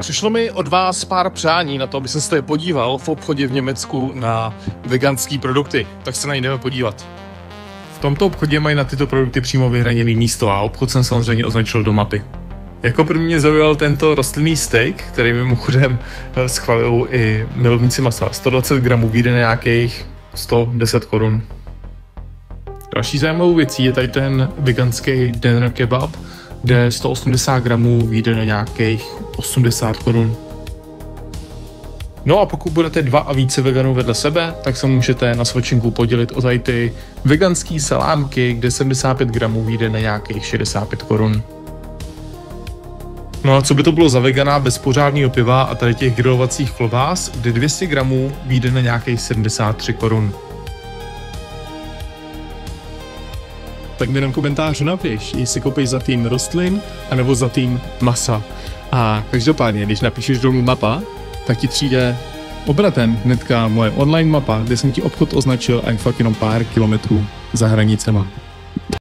Přišlo mi od vás pár přání na to, aby jsem se podíval v obchodě v Německu na veganské produkty. Tak se na ně jdeme podívat. V tomto obchodě mají na tyto produkty přímo vyhraněné místo a obchod jsem samozřejmě označil do mapy. Jako první mě zaujal tento rostlinný steak, který mimochodem schvalují i milovníci masa. 120 gramů vyjde na nějakých 110 korun. Další zajímavou věcí je tady ten veganský doner kebab, kde 180 gramů vyjde na nějakých 80 korun. No a pokud budete 2 a více veganů vedle sebe, tak se můžete na svačinku podělit o tady ty veganský salámky, kde 75 gramů vyjde na nějakých 65 korun. No a co by to bylo za vegana bez pořádného piva a tady těch grilovacích klobás, kde 200 gramů vyjde na nějakých 73 korun. Tak mi jenom komentář napiš, jestli koupíš za tým rostlin, anebo za tým masa. A každopádně, když napíšeš dolů mapa, tak ti přijde obratem hnedka moje online mapa, kde jsem ti obchod označil a fakt jenom pár kilometrů za hranicema.